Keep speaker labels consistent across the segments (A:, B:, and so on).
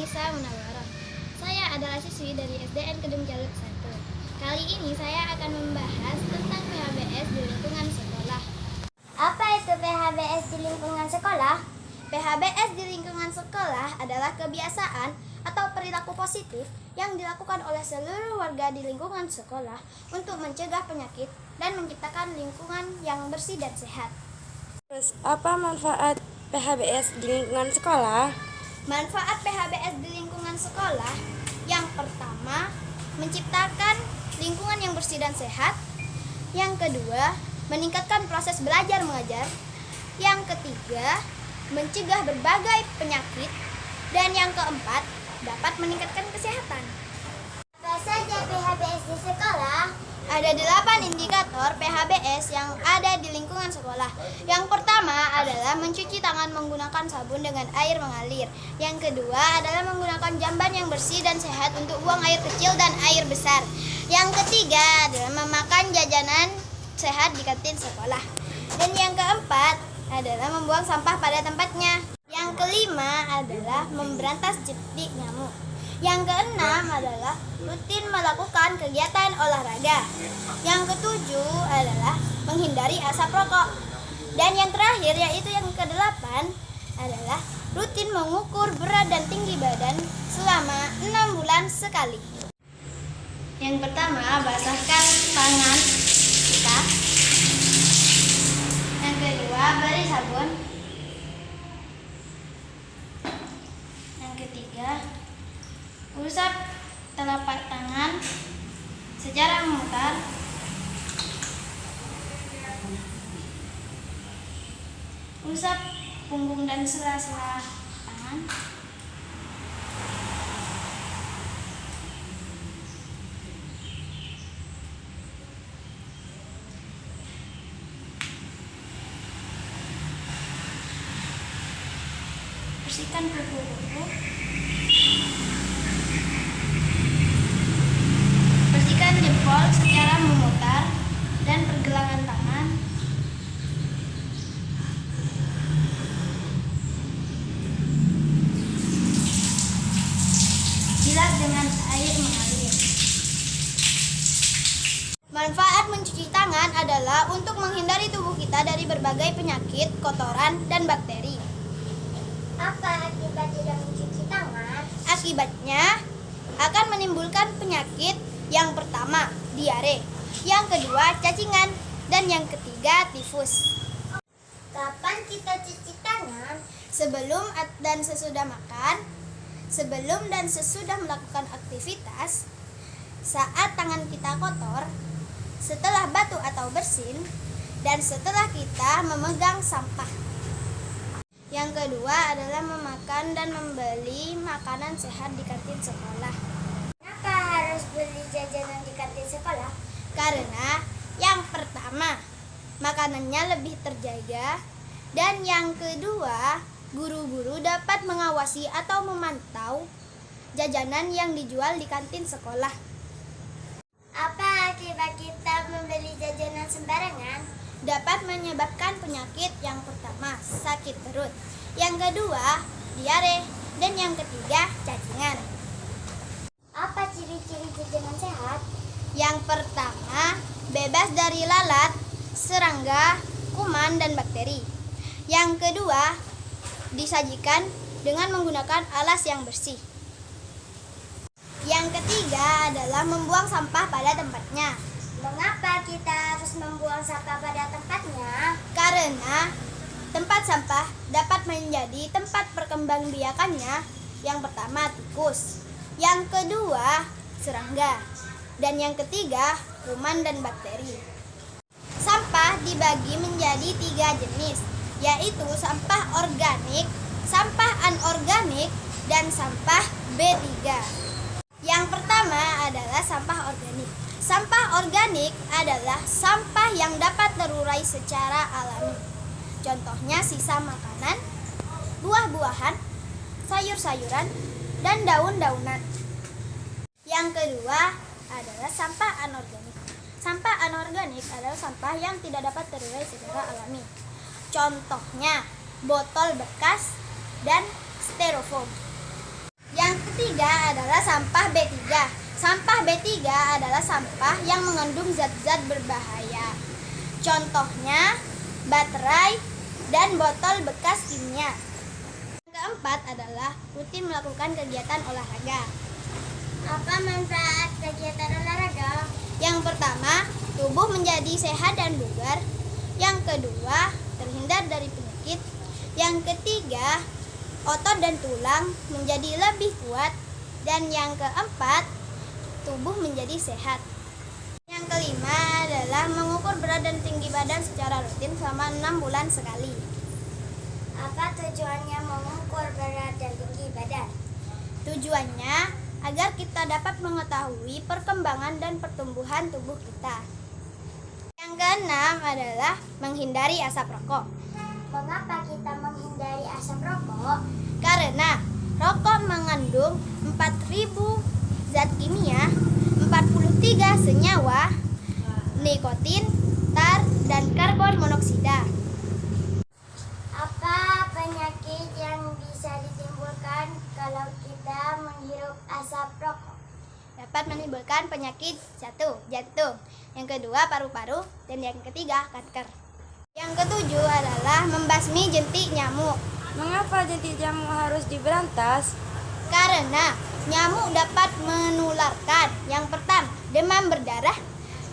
A: Nisa Munawaroh. Saya adalah siswi dari SDN Kedung Jaluk 1. Kali ini saya akan membahas tentang PHBS di lingkungan sekolah.
B: Apa itu PHBS di lingkungan sekolah?
A: PHBS di lingkungan sekolah adalah kebiasaan atau perilaku positif yang dilakukan oleh seluruh warga di lingkungan sekolah untuk mencegah penyakit dan menciptakan lingkungan yang bersih dan sehat.
C: Terus, apa manfaat PHBS di lingkungan sekolah?
A: Manfaat PHBS di lingkungan sekolah, yang pertama, menciptakan lingkungan yang bersih dan sehat. Yang kedua, meningkatkan proses belajar mengajar. Yang ketiga, mencegah berbagai penyakit. Dan yang keempat, dapat meningkatkan kesehatan.
B: Apa saja PHBS di sekolah?
A: Ada 8 indikator PHBS yang ada di lingkungan sekolah. Yang pertama adalah mencuci tangan menggunakan sabun dengan air mengalir. Yang kedua adalah menggunakan jamban yang bersih dan sehat untuk buang air kecil dan air besar. Yang ketiga adalah memakan jajanan sehat di kantin sekolah. Dan yang keempat adalah membuang sampah pada tempatnya. Yang kelima adalah memberantas jentik nyamuk. Yang keenam adalah rutin melakukan kegiatan olahraga. Yang ketujuh adalah menghindari asap rokok. Dan yang terakhir yaitu yang kedelapan adalah rutin mengukur berat dan tinggi badan selama 6 bulan sekali. Yang pertama, basahkan tangan kita. Yang kedua, beri sabun. Yang ketiga, usap telapak tangan secara memutar. Usap punggung dan sela-sela tangan. Bersihkan kuku-kuku. Bersihkan jempol secara memutar dan pergelangan tangan. Jilat dengan air mengalir. Manfaat mencuci tangan adalah untuk menghindari tubuh kita dari berbagai penyakit, kotoran, dan bakteri.
B: Apa akibat tidak mencuci tangan?
A: Akibatnya akan menimbulkan penyakit. Yang pertama, diare. Yang kedua, cacingan. Dan yang ketiga, tifus.
B: Kapan kita cuci tangan?
A: Sebelum dan sesudah makan, sebelum dan sesudah melakukan aktivitas, saat tangan kita kotor, setelah batu atau bersin, dan setelah kita memegang sampah. Yang kedua adalah memakan dan membeli makanan sehat di kantin sekolah.
B: Kenapa harus beli jajanan di kantin sekolah?
A: Karena yang pertama, makanannya lebih terjaga. Dan yang kedua, guru-guru dapat mengawasi atau memantau jajanan yang dijual di kantin sekolah.
B: Apa akibat kita membeli jajanan sembarangan?
A: Dapat menyebabkan penyakit. Yang pertama, sakit perut. Yang kedua, diare. Dan yang ketiga, cacingan.
B: Apa ciri-ciri jajanan sehat?
A: Yang pertama, bebas dari lalat, serangga, kuman, dan bakteri. Yang kedua, disajikan dengan menggunakan alas yang bersih. Yang ketiga adalah membuang sampah pada tempatnya.
B: Mengapa kita harus membuang sampah pada tempatnya?
A: Karena tempat sampah dapat menjadi tempat perkembangbiakannya. Yang pertama, tikus. Yang kedua, serangga. Dan yang ketiga, kuman dan bakteri. Sampah dibagi menjadi 3 jenis, yaitu sampah organik, sampah anorganik, dan sampah B3. Yang pertama adalah sampah organik. Sampah organik adalah sampah yang dapat terurai secara alami. Contohnya sisa makanan, buah-buahan, sayur-sayuran, dan daun-daunan. Yang kedua adalah sampah anorganik. Sampah anorganik adalah sampah yang tidak dapat terurai secara alami. Contohnya botol bekas dan styrofoam. Yang ketiga adalah sampah B3. Sampah B3 adalah sampah yang mengandung zat-zat berbahaya. Contohnya baterai dan botol bekas kimia. Yang keempat adalah rutin melakukan kegiatan olahraga.
B: Apa manfaat kegiatan olahraga?
A: Yang pertama, tubuh menjadi sehat dan bugar. Yang kedua, terhindar dari penyakit. Yang ketiga, otot dan tulang menjadi lebih kuat. Dan yang keempat, tubuh menjadi sehat. Yang kelima adalah mengukur berat dan tinggi badan secara rutin selama 6 bulan sekali.
B: Apa tujuannya mengukur berat dan tinggi badan?
A: Tujuannya agar kita dapat mengetahui perkembangan dan pertumbuhan tubuh kita. Yang keenam adalah menghindari asap rokok.
B: Mengapa kita menghindari asap rokok?
A: Karena rokok mengandung 4.000 zat kimia, 43 senyawa, nikotin, tar, dan karbon monoksida.
B: Apa penyakit yang bisa ditimbulkan kalau kita menghirup asap rokok?
A: Dapat menimbulkan penyakit jantung, yang kedua paru-paru, dan yang ketiga kanker. Yang ketujuh adalah membasmi jentik nyamuk.
C: Mengapa jentik nyamuk harus diberantas?
A: Karena nyamuk dapat menularkan. Yang pertama, demam berdarah.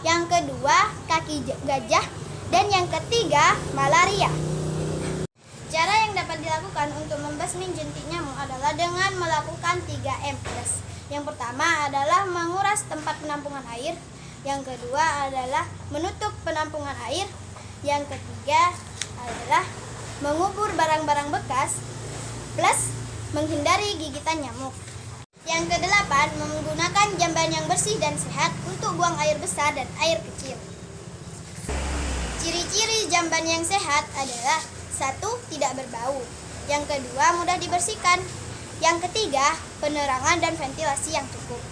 A: Yang kedua, kaki gajah. Dan yang ketiga, malaria. Cara yang dapat dilakukan untuk membasmi jentik nyamuk adalah dengan melakukan 3M+. Yang pertama adalah menguras tempat penampungan air. Yang kedua adalah menutup penampungan air. Yang ketiga adalah mengubur barang-barang bekas plus menghindari gigitan nyamuk. Yang kedelapan, menggunakan jamban yang bersih dan sehat untuk buang air besar dan air kecil. Ciri-ciri jamban yang sehat adalah: 1. Tidak berbau. Yang kedua, mudah dibersihkan. Yang ketiga, penerangan dan ventilasi yang cukup.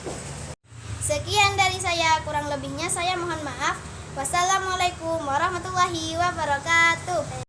A: Sekian dari saya, kurang lebihnya saya mohon maaf. Wassalamualaikum warahmatullahi wabarakatuh.